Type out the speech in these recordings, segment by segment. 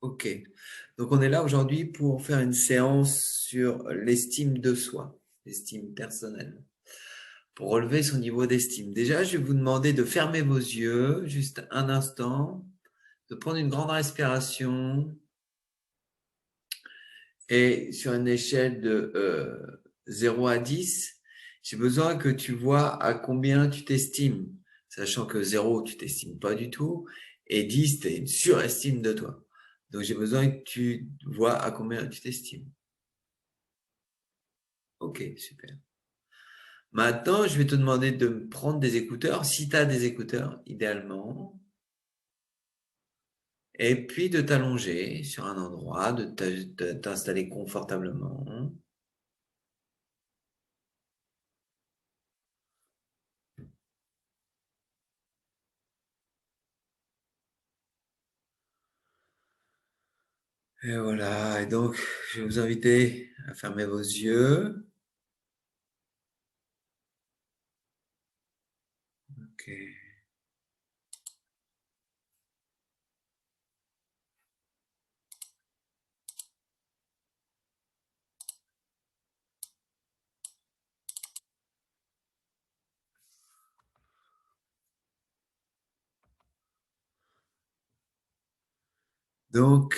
Ok. Donc on est là aujourd'hui pour faire une séance sur l'estime de soi, l'estime personnelle, pour relever son niveau d'estime. Déjà, je vais vous demander de fermer vos yeux juste un instant, de prendre une grande respiration et sur une échelle de 0 à 10, j'ai besoin que tu vois à combien tu t'estimes, sachant que 0, tu t'estimes pas du tout, et 10, tu as une surestime de toi. Donc j'ai besoin que tu vois à combien tu t'estimes. Ok, super. Maintenant, je vais te demander de prendre des écouteurs, si tu as des écouteurs, idéalement, et puis de t'allonger sur un endroit, de t'installer confortablement. Et voilà, et donc, je vais vous inviter à fermer vos yeux. Ok. Donc,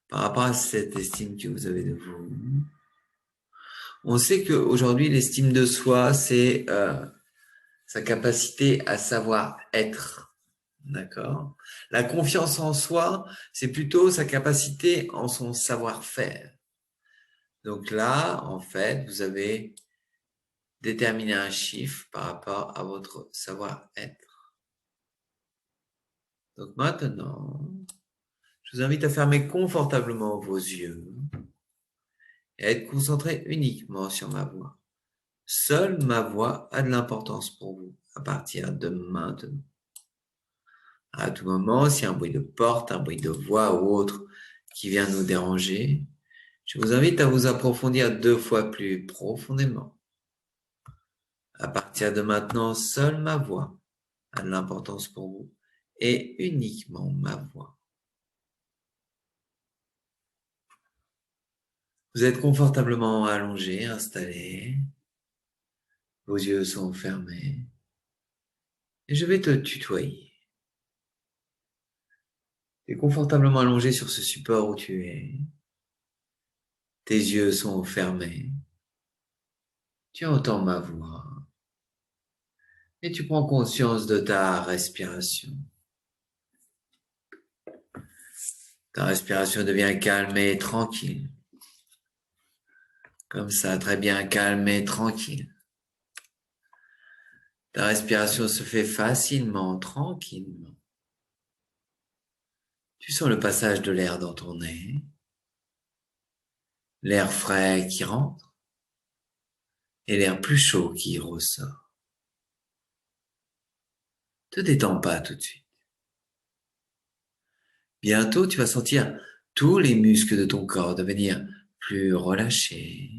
par rapport à cette estime que vous avez de vous, on sait qu'aujourd'hui, l'estime de soi, c'est sa capacité à savoir être. D'accord? La confiance en soi, c'est plutôt sa capacité en son savoir-faire. Donc là, en fait, vous avez déterminé un chiffre par rapport à votre savoir-être. Donc maintenant, je vous invite à fermer confortablement vos yeux et à être concentré uniquement sur ma voix. Seule ma voix a de l'importance pour vous à partir de maintenant. À tout moment, s'il y a un bruit de porte, un bruit de voix ou autre qui vient nous déranger, je vous invite à vous approfondir 2 fois plus profondément. À partir de maintenant, seule ma voix a de l'importance pour vous et uniquement ma voix. Vous êtes confortablement allongé, installé, vos yeux sont fermés et je vais te tutoyer. Tu es confortablement allongé sur ce support où tu es. Tes yeux sont fermés. Tu entends ma voix et tu prends conscience de ta respiration. Ta respiration devient calme et tranquille. Comme ça, très bien calme et tranquille. Ta respiration se fait facilement, tranquillement. Tu sens le passage de l'air dans ton nez, l'air frais qui rentre et l'air plus chaud qui ressort. Te détends pas tout de suite. Bientôt, tu vas sentir tous les muscles de ton corps devenir plus relâchés,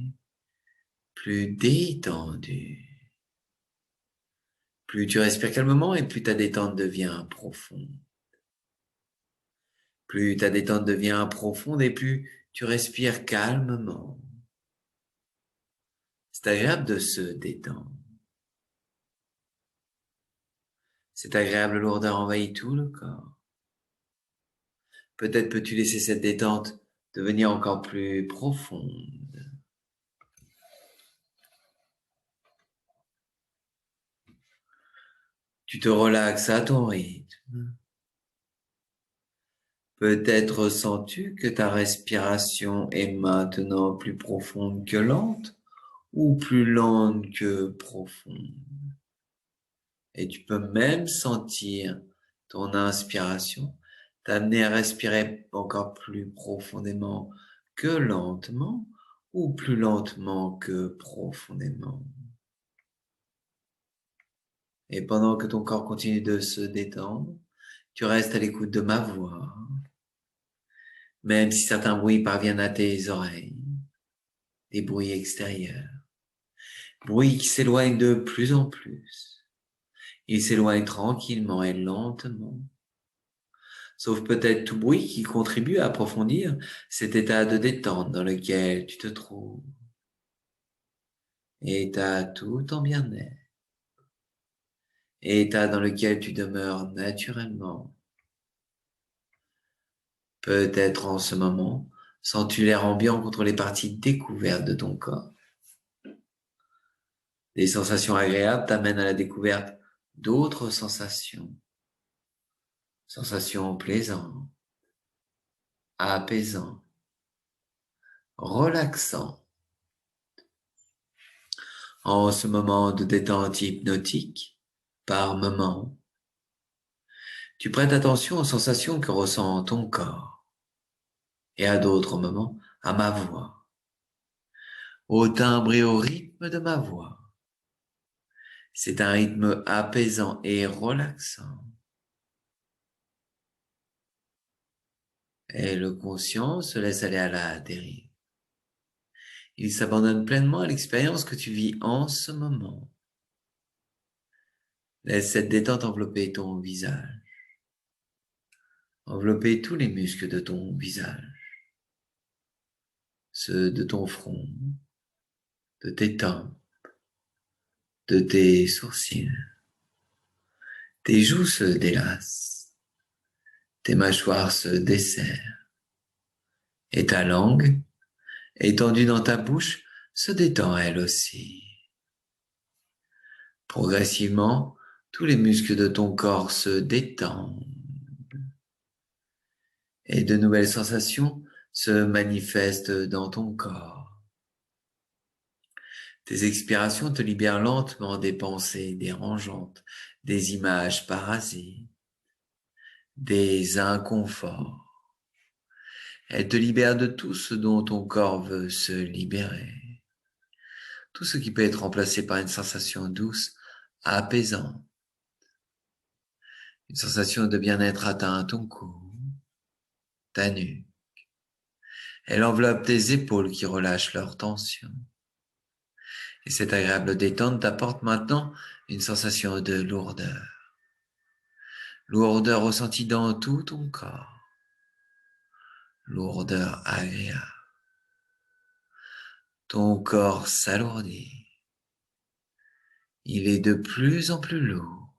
plus détendus. Plus tu respires calmement et plus ta détente devient profonde. Plus ta détente devient profonde et plus tu respires calmement. C'est agréable de se détendre. Cette agréable lourdeur envahit tout le corps. Peut-être peux-tu laisser cette détente devenir encore plus profonde. Tu te relaxes à ton rythme. Peut-être sens-tu que ta respiration est maintenant plus profonde que lente ou plus lente que profonde. Et tu peux même sentir ton inspiration t'amener à respirer encore plus profondément que lentement ou plus lentement que profondément. Et pendant que ton corps continue de se détendre, tu restes à l'écoute de ma voix, même si certains bruits parviennent à tes oreilles, des bruits extérieurs, bruits qui s'éloignent de plus en plus. Ils s'éloignent tranquillement et lentement. sauf peut-être tout bruit qui contribue à approfondir cet état de détente dans lequel tu te trouves. État tout en bien-être. État dans lequel tu demeures naturellement. Peut-être en ce moment, sens-tu l'air ambiant contre les parties découvertes de ton corps. Des sensations agréables t'amènent à la découverte d'autres sensations. Sensations plaisantes, apaisantes, relaxantes. En ce moment de détente hypnotique, par moment, tu prêtes attention aux sensations que ressent ton corps et à d'autres moments à ma voix, au timbre et au rythme de ma voix. C'est un rythme apaisant et relaxant. Et le conscient se laisse aller à la dérive. Il s'abandonne pleinement à l'expérience que tu vis en ce moment. Laisse cette détente envelopper ton visage. Envelopper tous les muscles de ton visage. Ceux de ton front, de tes tempes, de tes sourcils. Tes joues se délacent. Tes mâchoires se desserrent. Et ta langue, étendue dans ta bouche, se détend elle aussi. Progressivement, tous les muscles de ton corps se détendent et de nouvelles sensations se manifestent dans ton corps. Tes expirations te libèrent lentement des pensées dérangeantes, des images parasites, des inconforts. Elles te libèrent de tout ce dont ton corps veut se libérer. Tout ce qui peut être remplacé par une sensation douce, apaisante. Une sensation de bien-être atteint ton cou, ta nuque. Elle enveloppe tes épaules qui relâchent leur tension. Et cette agréable détente t'apporte maintenant une sensation de lourdeur. Lourdeur ressentie dans tout ton corps. Lourdeur agréable. Ton corps s'alourdit. Il est de plus en plus lourd.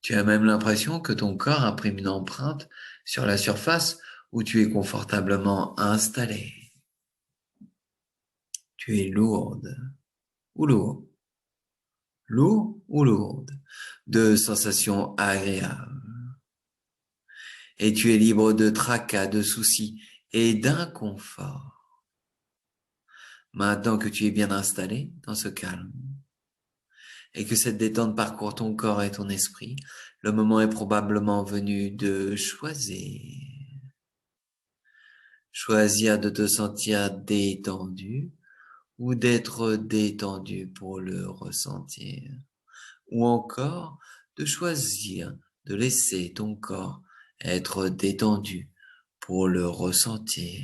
Tu as même l'impression que ton corps imprime une empreinte sur la surface où tu es confortablement installé. Tu es lourde ou lourd. Lourd ou lourde, de sensations agréables. Et tu es libre de tracas, de soucis et d'inconfort. Maintenant que tu es bien installé dans ce calme et que cette détente parcourt ton corps et ton esprit, le moment est probablement venu de choisir. Choisir de te sentir détendu ou d'être détendu pour le ressentir. Ou encore de choisir de laisser ton corps être détendu pour le ressentir.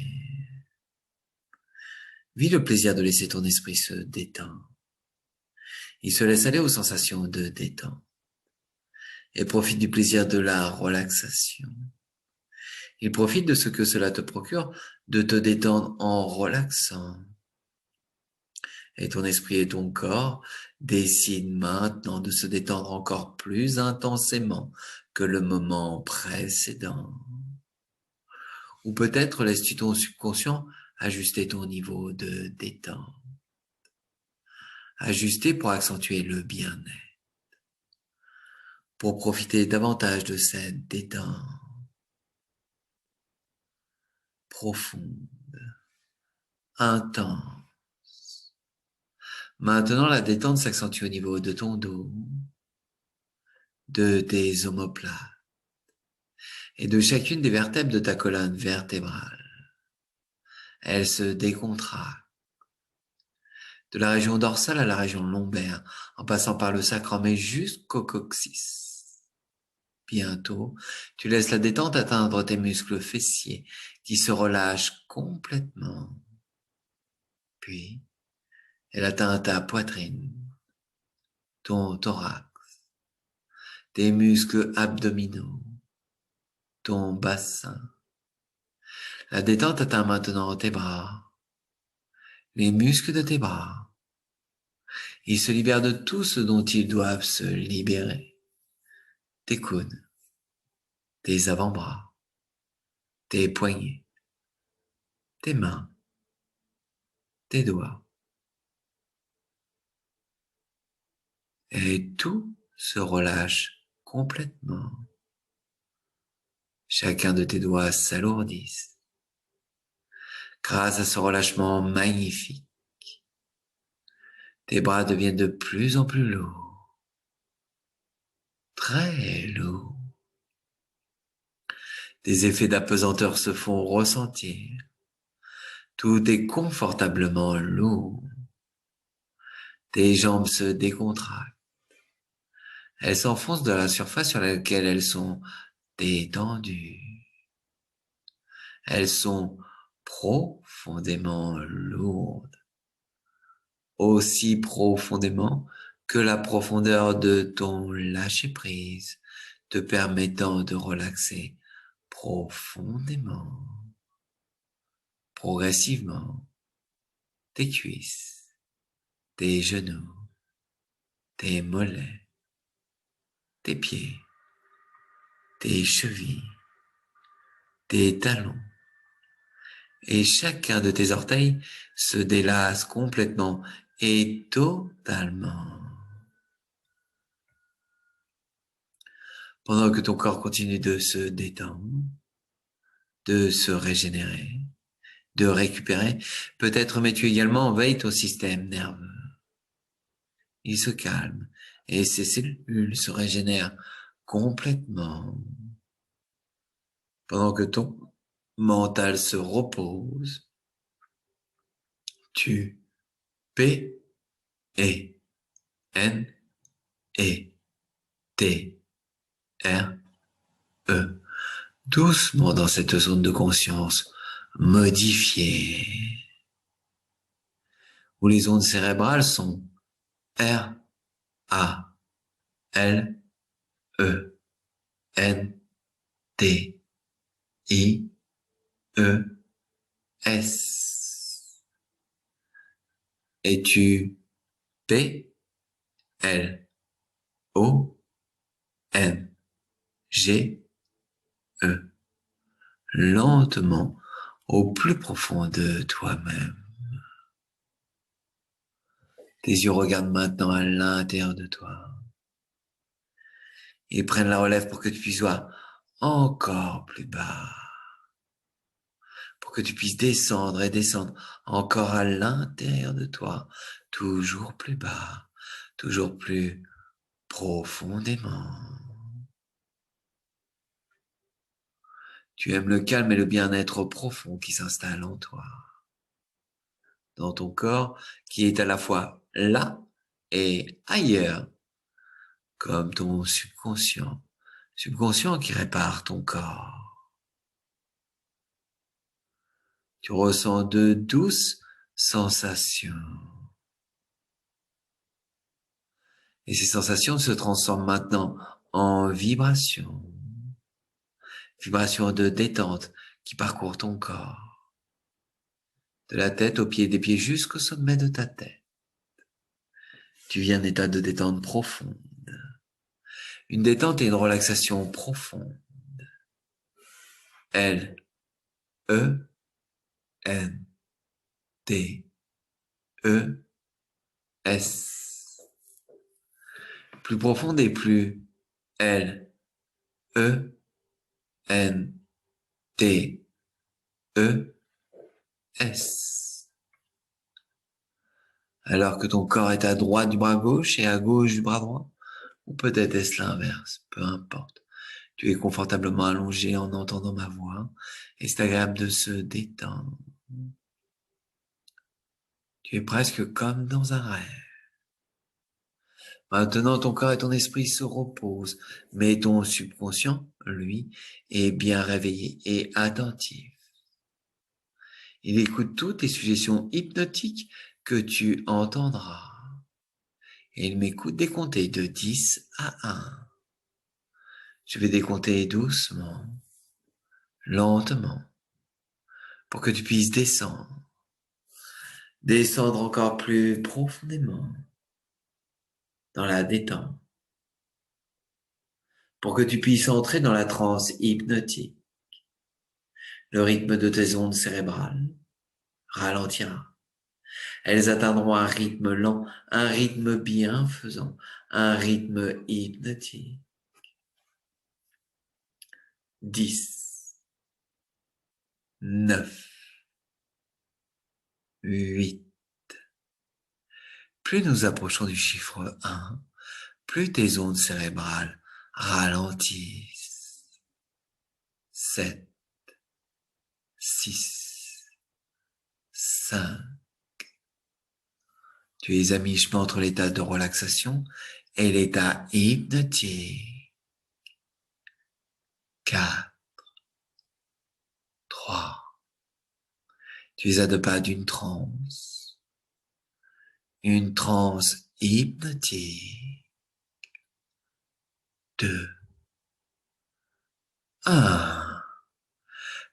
Vis le plaisir de laisser ton esprit se détendre. Il se laisse aller aux sensations de détente et profite du plaisir de la relaxation. Il profite de ce que cela te procure de te détendre en relaxant. Et ton esprit et ton corps décident maintenant de se détendre encore plus intensément que le moment précédent. Ou peut-être laisses-tu ton subconscient ajuster ton niveau de détente. Ajuster pour accentuer le bien-être. Pour profiter davantage de cette détente profonde, intense. Maintenant, la détente s'accentue au niveau de ton dos, de tes omoplates et de chacune des vertèbres de ta colonne vertébrale. Elle se décontracte de la région dorsale à la région lombaire, en passant par le sacrum et jusqu'au coccyx. Bientôt, tu laisses la détente atteindre tes muscles fessiers qui se relâchent complètement. Puis, elle atteint ta poitrine, ton thorax, tes muscles abdominaux, ton bassin. La détente atteint maintenant tes bras, les muscles de tes bras. Ils se libèrent de tout ce dont ils doivent se libérer. Tes coudes, tes avant-bras, tes poignets, tes mains, tes doigts. Et tout se relâche complètement. Chacun de tes doigts s'alourdisse. Grâce à ce relâchement magnifique, tes bras deviennent de plus en plus lourds, très lourds. Des effets d'apesanteur se font ressentir. Tout est confortablement lourd. Tes jambes se décontractent. Elles s'enfoncent dans la surface sur laquelle elles sont détendues. Elles sont profondément lourdes. Aussi profondément que la profondeur de ton lâcher-prise te permettant de relaxer profondément, progressivement, tes cuisses, tes genoux, tes mollets, tes pieds, tes chevilles, tes talons, et chacun de tes orteils se délasse complètement et totalement. Pendant que ton corps continue de se détendre, de se régénérer, de récupérer, peut-être mets-tu également en veille ton système nerveux. Il se calme et ses cellules se régénèrent complètement. Pendant que ton mental se repose, tu P, E, N, E, T, R, E. Doucement dans cette zone de conscience modifiée, où les ondes cérébrales sont R, A, L, E, N, T, I, E, S. Et tu P, L, O, N, G, E. Lentement au plus profond de toi-même. Tes yeux regardent maintenant à l'intérieur de toi. Ils prennent la relève pour que tu puisses voir encore plus bas. Pour que tu puisses descendre et descendre encore à l'intérieur de toi. Toujours plus bas. Toujours plus profondément. Tu aimes le calme et le bien-être profond qui s'installe en toi. Dans ton corps qui est à la fois là et ailleurs. Comme ton subconscient qui répare ton corps. Tu ressens de douces sensations. Et ces sensations se transforment maintenant en vibrations. Vibrations de détente qui parcourent ton corps. De la tête aux pieds, des pieds jusqu'au sommet de ta tête. Tu vis un état de détente profonde. Une détente et une relaxation profonde. L, E, N, T, E, S. Plus profonde et plus L, E, N, T, E, S. Alors que ton corps est à droite du bras gauche et à gauche du bras droit, ou peut-être est-ce l'inverse, peu importe. Tu es confortablement allongé en entendant ma voix et c'est agréable de se détendre. Tu es presque comme dans un rêve. Maintenant, ton corps et ton esprit se reposent, mais ton subconscient, lui, est bien réveillé et attentif. Il écoute toutes les suggestions hypnotiques que tu entendras. Et il m'écoute décompter de 10 à 1. Je vais décompter doucement. lentement, pour que tu puisses descendre encore plus profondément dans la détente, pour que tu puisses entrer dans la transe hypnotique. Le rythme de tes ondes cérébrales ralentira. Elles atteindront un rythme lent, un rythme bienfaisant, un rythme hypnotique. 10, 9, 8. Plus nous approchons du chiffre 1, plus tes ondes cérébrales ralentissent. 7, 6, 5. Tu es à mi-chemin entre l'état de relaxation et l'état hypnotique. 4, 3. Tu es à 2 pas d'une transe. Une transe hypnotique. 2, 1.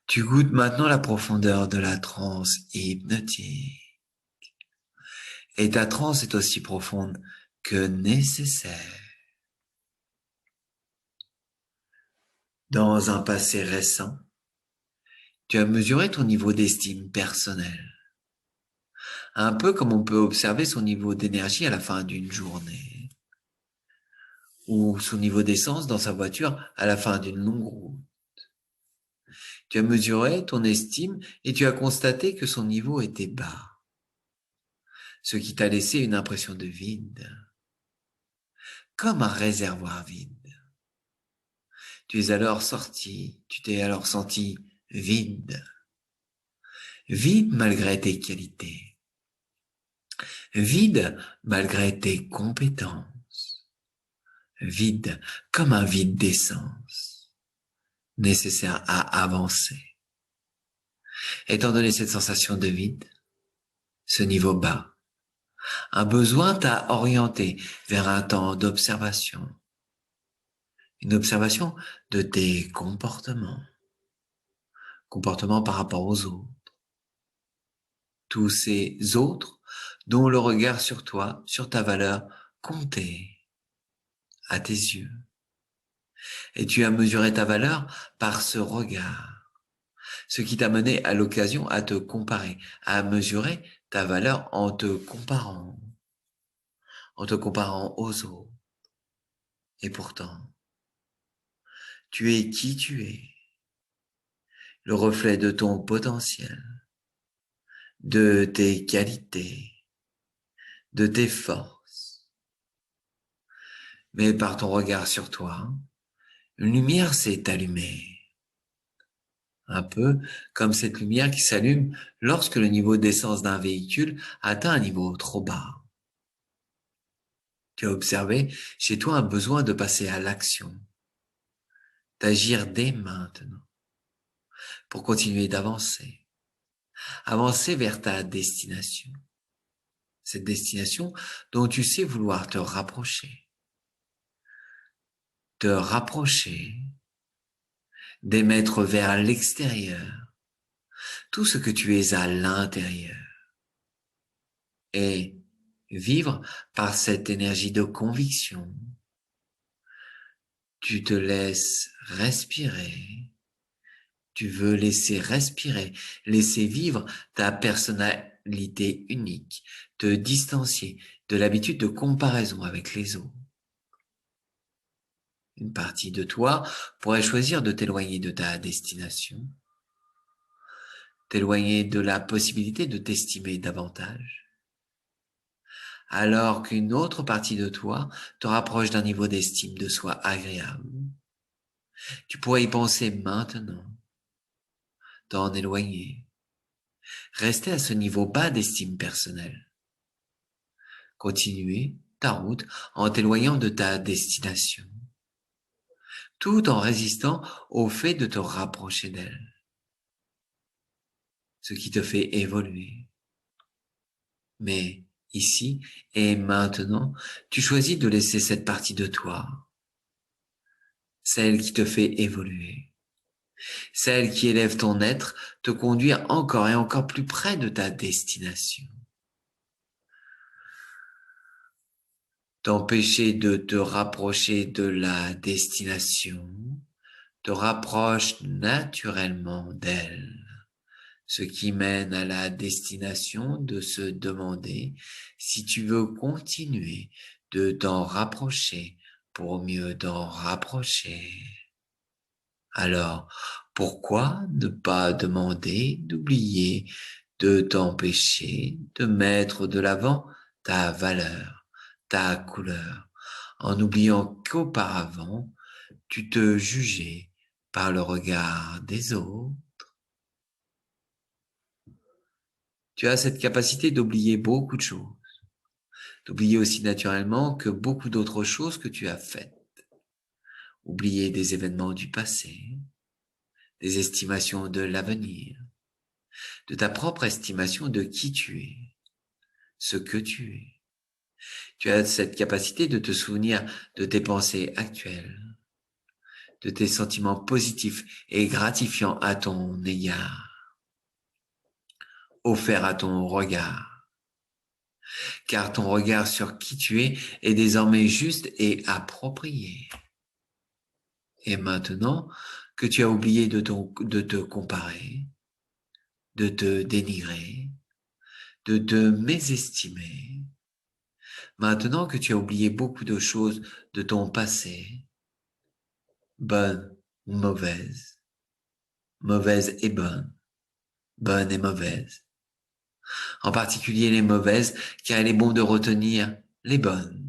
Tu goûtes maintenant la profondeur de la transe hypnotique. Et ta transe est aussi profonde que nécessaire. Dans un passé récent, tu as mesuré ton niveau d'estime personnelle. Un peu comme on peut observer son niveau d'énergie à la fin d'une journée. Ou son niveau d'essence dans sa voiture à la fin d'une longue route. Tu as mesuré ton estime et tu as constaté que son niveau était bas. Ce qui t'a laissé une impression de vide. Comme un réservoir vide. Tu t'es alors senti vide. Vide malgré tes qualités. Vide malgré tes compétences. Vide comme un vide d'essence, nécessaire à avancer. Étant donné cette sensation de vide, ce niveau bas, un besoin t'a orienté vers un temps d'observation. Une observation de tes comportements par rapport aux autres. Tous ces autres dont le regard sur toi, sur ta valeur, comptait à tes yeux. Et tu as mesuré ta valeur par ce regard, ce qui t'a mené à l'occasion à te comparer, à mesurer ta valeur en te comparant aux autres. Et pourtant, tu es qui tu es, le reflet de ton potentiel, de tes qualités, de tes forces. Mais par ton regard sur toi, une lumière s'est allumée. Un peu comme cette lumière qui s'allume lorsque le niveau d'essence d'un véhicule atteint un niveau trop bas. Tu as observé chez toi un besoin de passer à l'action, d'agir dès maintenant, pour continuer d'avancer, avancer vers ta destination. Cette destination dont tu sais vouloir te rapprocher, d'émettre vers l'extérieur tout ce que tu es à l'intérieur et vivre par cette énergie de conviction. Tu te laisses respirer. Tu veux laisser respirer, laisser vivre ta personnalité unique, te distancier de l'habitude de comparaison avec les autres. Une partie de toi pourrait choisir de t'éloigner de ta destination, t'éloigner de la possibilité de t'estimer davantage, alors qu'une autre partie de toi te rapproche d'un niveau d'estime de soi agréable. Tu pourrais y penser maintenant, t'en éloigner, rester à ce niveau bas d'estime personnelle, continuer ta route en t'éloignant de ta destination, tout en résistant au fait de te rapprocher d'elle, ce qui te fait évoluer. Mais ici et maintenant, tu choisis de laisser cette partie de toi, celle qui te fait évoluer, celle qui élève ton être, te conduire encore et encore plus près de ta destination. T'empêcher de te rapprocher de la destination te rapproche naturellement d'elle, ce qui mène à la destination de se demander si tu veux continuer de t'en rapprocher pour mieux t'en rapprocher. Alors, pourquoi ne pas demander d'oublier, de t'empêcher de mettre de l'avant ta valeur, ta couleur, en oubliant qu'auparavant, tu te jugeais par le regard des autres? Tu as cette capacité d'oublier beaucoup de choses, d'oublier aussi naturellement que beaucoup d'autres choses que tu as faites, oublier des événements du passé, des estimations de l'avenir, de ta propre estimation de qui tu es, ce que tu es. Tu as cette capacité de te souvenir de tes pensées actuelles, de tes sentiments positifs et gratifiants à ton égard, offerts à ton regard, car ton regard sur qui tu es est désormais juste et approprié. Et maintenant que tu as oublié de te comparer, de te dénigrer, de te mésestimer, maintenant que tu as oublié beaucoup de choses de ton passé, bonnes ou mauvaises, mauvaises et bonnes et mauvaises, en particulier les mauvaises, car il est bon de retenir les bonnes.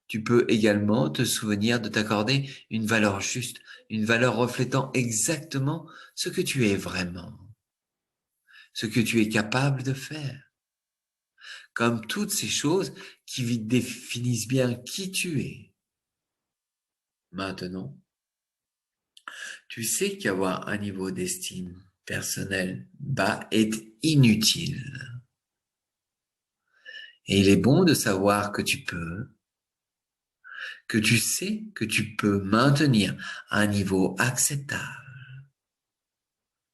Tu peux également te souvenir de t'accorder une valeur juste, une valeur reflétant exactement ce que tu es vraiment, ce que tu es capable de faire, comme toutes ces choses qui définissent bien qui tu es. Maintenant, tu sais qu'avoir un niveau d'estime personnelle bas est inutile. Et il est bon de savoir que tu sais que tu peux maintenir un niveau acceptable,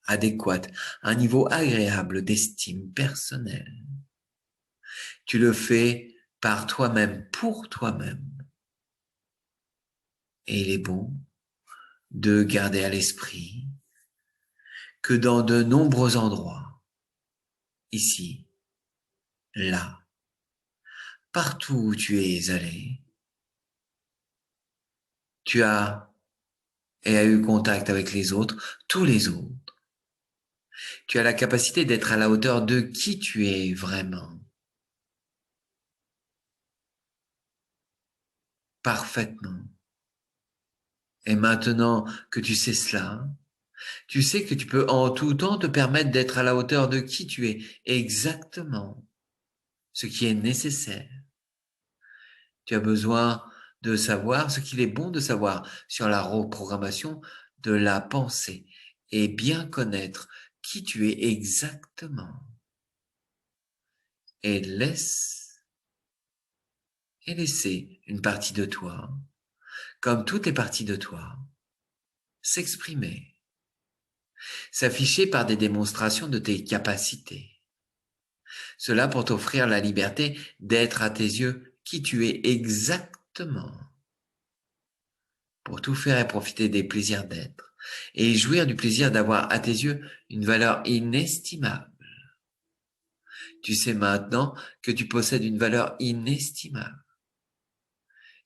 adéquat, un niveau agréable d'estime personnelle. Tu le fais par toi-même, pour toi-même. Et il est bon de garder à l'esprit que dans de nombreux endroits, ici, là, partout où tu es allé, tu as et as eu contact avec les autres, tous les autres. Tu as la capacité d'être à la hauteur de qui tu es vraiment. Parfaitement. Et maintenant que tu sais cela, tu sais que tu peux en tout temps te permettre d'être à la hauteur de qui tu es exactement, ce qui est nécessaire. Tu as besoin de savoir ce qu'il est bon de savoir sur la reprogrammation de la pensée et bien connaître qui tu es exactement. Et laisser une partie de toi, comme toutes les parties de toi, s'exprimer, s'afficher par des démonstrations de tes capacités. Cela pour t'offrir la liberté d'être à tes yeux qui tu es exactement, pour tout faire et profiter des plaisirs d'être, et jouir du plaisir d'avoir à tes yeux une valeur inestimable. Tu sais maintenant que tu possèdes une valeur inestimable,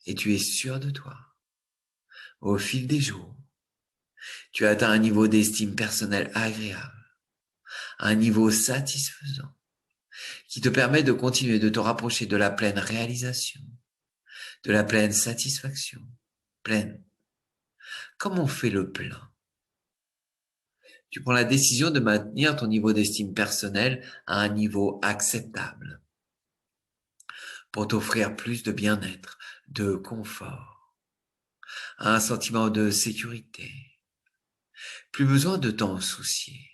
et tu es sûr de toi. Au fil des jours, tu as atteint un niveau d'estime personnelle agréable, un niveau satisfaisant, qui te permet de continuer de te rapprocher de la pleine réalisation, de la pleine satisfaction, pleine. Comme on fait le plein, tu prends la décision de maintenir ton niveau d'estime personnelle à un niveau acceptable pour t'offrir plus de bien-être, de confort, un sentiment de sécurité. Plus besoin de t'en soucier.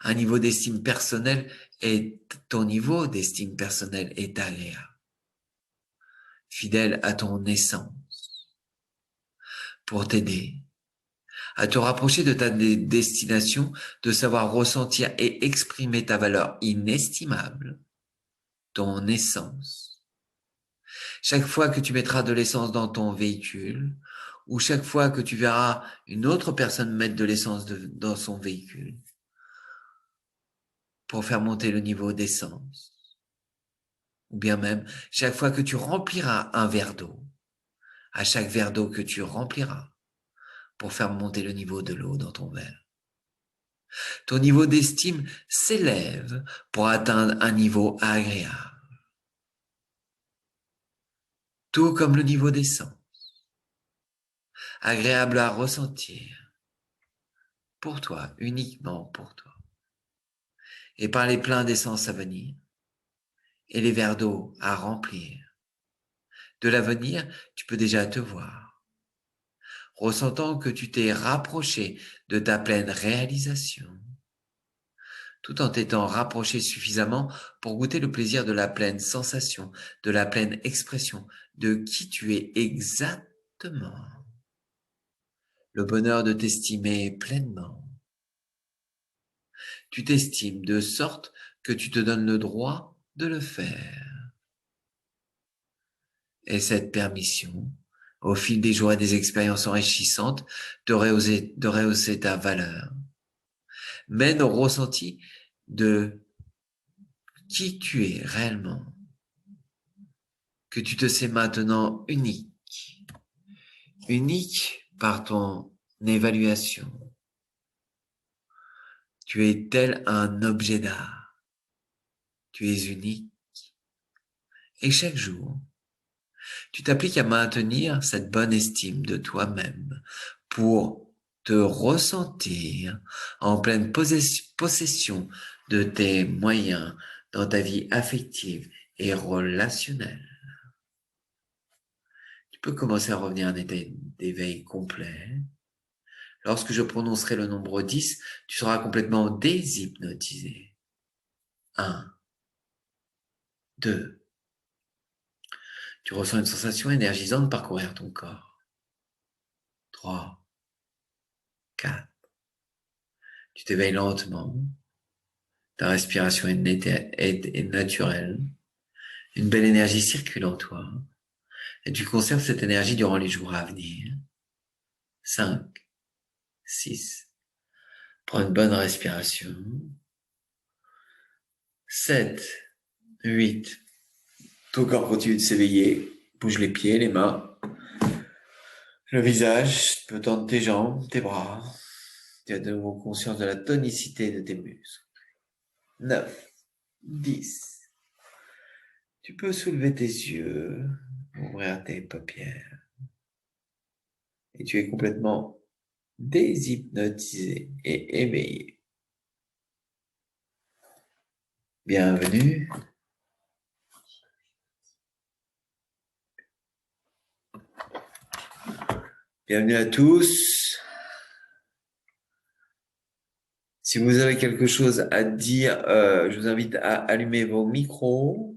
Un niveau d'estime personnelle ton niveau d'estime personnelle est agréable, fidèle à ton essence, pour t'aider à te rapprocher de ta destination, de savoir ressentir et exprimer ta valeur inestimable, ton essence. Chaque fois que tu mettras de l'essence dans ton véhicule, ou chaque fois que tu verras une autre personne mettre de l'essence dans son véhicule, pour faire monter le niveau d'essence, ou bien même chaque fois que tu rempliras un verre d'eau, à chaque verre d'eau que tu rempliras, pour faire monter le niveau de l'eau dans ton verre. Ton niveau d'estime s'élève pour atteindre un niveau agréable, tout comme le niveau d'essence, agréable à ressentir, pour toi, uniquement pour toi, et par les pleins d'essence à venir, et les verres d'eau à remplir. De l'avenir, tu peux déjà te voir, ressentant que tu t'es rapproché de ta pleine réalisation, tout en t'étant rapproché suffisamment pour goûter le plaisir de la pleine sensation, de la pleine expression de qui tu es exactement, le bonheur de t'estimer pleinement. Tu t'estimes de sorte que tu te donnes le droit de le faire. Et cette permission, au fil des joies et des expériences enrichissantes, de rehausser ta valeur, mène au ressenti de qui tu es réellement, que tu te sais maintenant unique, unique par ton évaluation. Tu es tel un objet d'art, tu es unique, et chaque jour, tu t'appliques à maintenir cette bonne estime de toi-même pour te ressentir en pleine possession de tes moyens dans ta vie affective et relationnelle. Tu peux commencer à revenir à un état d'éveil complet. Lorsque je prononcerai le nombre 10, tu seras complètement déshypnotisé. 1, 2. Tu ressens une sensation énergisante parcourir ton corps. 3, 4. Tu t'éveilles lentement. Ta respiration est naturelle. Une belle énergie circule en toi. Et tu conserves cette énergie durant les jours à venir. 5, 6. Prends une bonne respiration. 7, 8. Ton corps continue de s'éveiller. Bouge les pieds, les mains, le visage. Tu peux tendre tes jambes, tes bras. Tu as de nouveau conscience de la tonicité de tes muscles. 9, 10. Tu peux soulever tes yeux, ouvrir tes paupières. Et tu es complètement déshypnotisé et éveillé. Bienvenue. Bienvenue à tous. Si vous avez quelque chose à dire, je vous invite à allumer vos micros.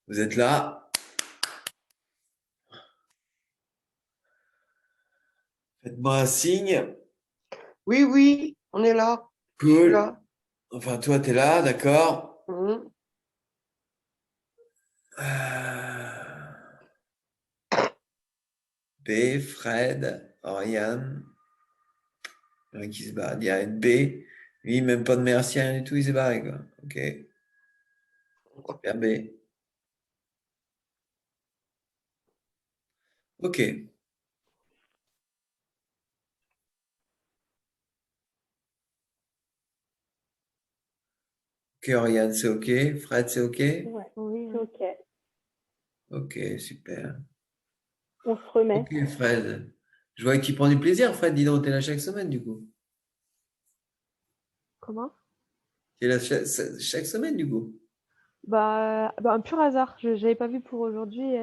Vous êtes là? Faites-moi un signe. Oui, oui, on est là. Je suis Cool. là. Enfin, toi, t'es là, d'accord. Mhm. B, Fred, Oriane. Il y en a qui se barre. Il y a une B. Lui, même pas de merci, rien du tout, il s'est barré, quoi. Ok. Super B. Ok. Ok, Oriane, c'est ok. Fred, c'est ok. Ouais, c'est ok. Ok, super. On se remet. Ok, Fred. Je vois qu'il prend du plaisir, Fred. Dis donc, t'es là chaque semaine, du coup. Comment? T'es là chaque semaine, du coup. Un pur hasard. Je n'avais pas vu pour aujourd'hui.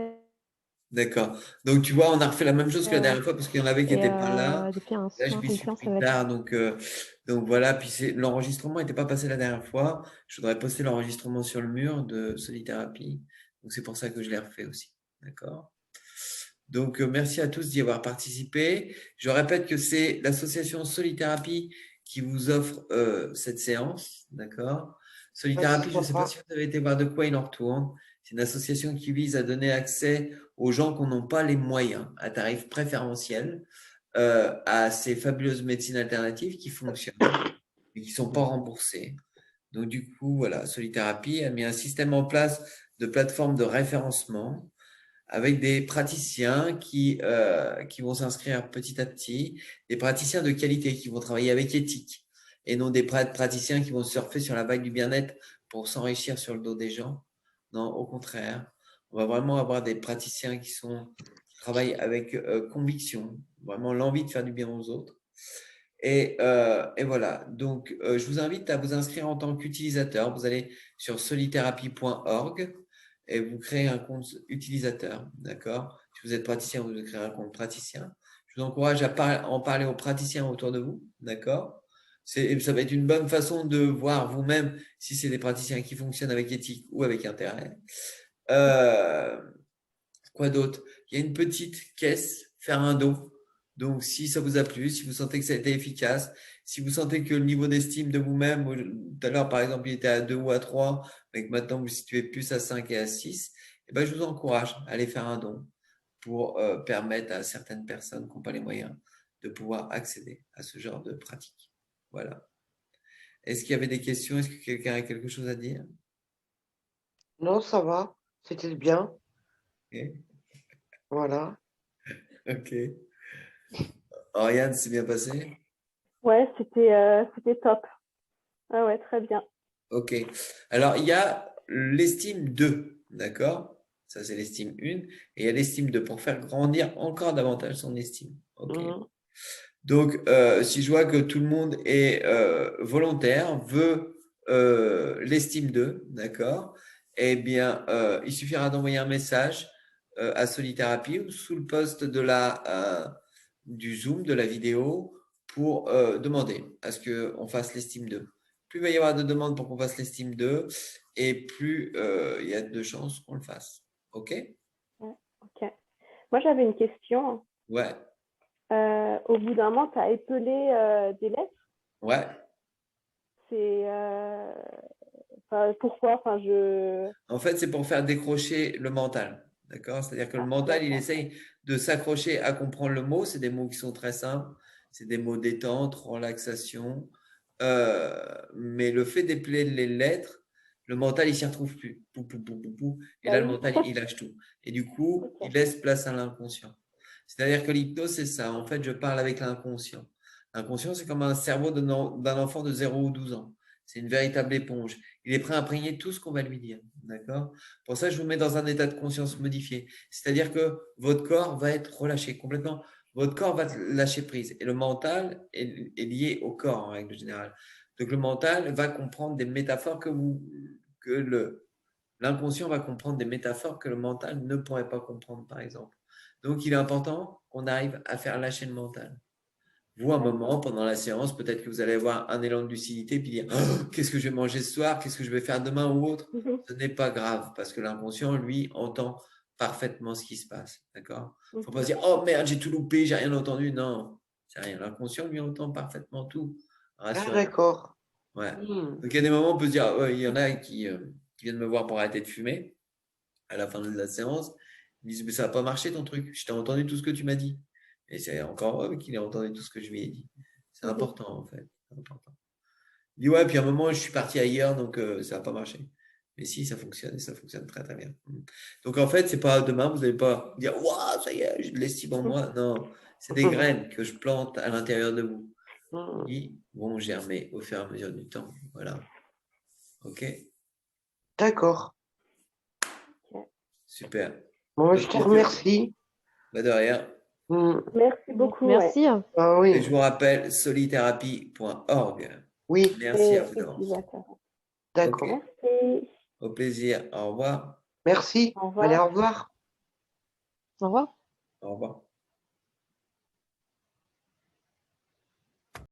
D'accord. Donc, tu vois, on a refait la même chose que la dernière fois parce qu'il y en avait qui Et n'étaient pas là. depuis un Là, je soir, m'y une suis séance pris avec. tard. Donc voilà. Puis l'enregistrement n'était pas passé la dernière fois. Je voudrais poster l'enregistrement sur le mur de Solithérapie. Donc, c'est pour ça que je l'ai refait aussi. D'accord? Donc, merci à tous d'y avoir participé. Je répète que c'est l'association Solithérapie qui vous offre cette séance. D'accord? Solithérapie, je ne sais pas si vous avez été voir de quoi il en retourne. C'est une association qui vise à donner accès aux gens qui n'ont pas les moyens, à tarif préférentiel, à ces fabuleuses médecines alternatives qui fonctionnent, mais qui ne sont pas remboursées. Donc, du coup, voilà, Solithérapie a mis un système en place de plateforme de référencement avec des praticiens qui vont s'inscrire petit à petit, des praticiens de qualité qui vont travailler avec éthique et non des praticiens qui vont surfer sur la vague du bien-être pour s'enrichir sur le dos des gens. Non, au contraire, on va vraiment avoir des praticiens qui travaillent avec conviction, vraiment l'envie de faire du bien aux autres. Et voilà, donc je vous invite à vous inscrire en tant qu'utilisateur. Vous allez sur solithérapie.org et vous créez un compte utilisateur, d'accord? Si vous êtes praticien, vous créez un compte praticien. Je vous encourage à en parler aux praticiens autour de vous, d'accord? Ça va être une bonne façon de voir vous-même si c'est des praticiens qui fonctionnent avec éthique ou avec intérêt. Quoi d'autre? Il y a une petite caisse, faire un don. Donc, si ça vous a plu, si vous sentez que ça a été efficace, si vous sentez que le niveau d'estime de vous-même, tout à l'heure, par exemple, il était à 2 ou à 3, mais que maintenant vous vous situez plus à 5 et à 6, eh ben, je vous encourage à aller faire un don pour permettre à certaines personnes qui n'ont pas les moyens de pouvoir accéder à ce genre de pratique. Voilà. Est-ce qu'il y avait des questions? Est-ce que quelqu'un a quelque chose à dire? Non, ça va. C'était bien. Ok. Voilà. Ok. Oriane, c'est bien passé? Ouais, c'était top. Ah ouais, très bien. Ok. Alors, il y a l'estime 2, d'accord? Ça, c'est l'estime 1. Et il y a l'estime 2 pour faire grandir encore davantage son estime. Ok. Donc, si je vois que tout le monde est volontaire, veut l'estime 2, d'accord? Eh bien, il suffira d'envoyer un message à Solithérapie ou sous le post du Zoom, de la vidéo, pour demander à ce qu'on fasse l'estime 2. Plus il va y avoir de demandes pour qu'on fasse l'estime 2, et plus il y a de chances qu'on le fasse. OK? Ouais, ok. Moi, j'avais une question. Ouais. Au bout d'un moment, tu as épelé des lettres. Ouais. C'est pourquoi? En fait, c'est pour faire décrocher le mental. D'accord? C'est-à-dire que le mental, il essaye de s'accrocher à comprendre le mot. C'est des mots qui sont très simples. C'est des mots détente, relaxation. Mais le fait d'épeler les lettres, le mental, il s'y retrouve plus. Pou, pou, pou, pou, pou. Et là, le mental, il lâche tout. Et du coup, il laisse place à l'inconscient. C'est-à-dire que l'hypnose, c'est ça. En fait, je parle avec l'inconscient. L'inconscient, c'est comme un cerveau d'un enfant de 0 ou 12 ans. C'est une véritable éponge. Il est prêt à imprégner tout ce qu'on va lui dire. D'accord? Pour ça, je vous mets dans un état de conscience modifié. C'est-à-dire que votre corps va être relâché complètement. Votre corps va lâcher prise. Et le mental est lié au corps en règle générale. Donc le mental va comprendre des métaphores l'inconscient va comprendre des métaphores que le mental ne pourrait pas comprendre, par exemple. Donc il est important qu'on arrive à faire lâcher le mental. Vous, un moment, pendant la séance, peut-être que vous allez avoir un élan de lucidité puis dire oh, qu'est-ce que je vais manger ce soir, qu'est-ce que je vais faire demain ou autre. Ce n'est pas grave parce que l'inconscient, lui, entend parfaitement ce qui se passe. D'accord? Il ne faut pas se dire oh merde, j'ai tout loupé, j'ai rien entendu. Non, c'est rien. L'inconscient, lui, entend parfaitement tout. Ah, d'accord. Ouais. Donc il y a des moments où on peut se dire oh, il y en a qui viennent me voir pour arrêter de fumer à la fin de la séance. Ils me disent mais ça n'a pas marché ton truc. Je t'ai entendu tout ce que tu m'as dit. Et c'est encore eux qu'il a entendu tout ce que je lui ai dit. C'est important, en fait. C'est important. Il dit, ouais, puis à un moment, je suis parti ailleurs, donc ça n'a pas marché. Mais si, ça fonctionne, et ça fonctionne très, très bien. Donc, en fait, c'est pas demain, vous n'allez pas dire, waouh, ça y est, j'ai de l'estime en moi. Non, c'est des graines que je plante à l'intérieur de vous. Qui vont germer au fur et à mesure du temps. Voilà. OK? D'accord. Super. Bon, je te remercie. Bah, de rien. Merci beaucoup. Merci. Ouais. Ah, oui. Et je vous rappelle, solithérapie.org. Oui. Merci à vous d'avance. D'accord. Okay. Merci. Au plaisir. Au revoir. Merci. Au revoir. Allez, au revoir. Au revoir. Au revoir.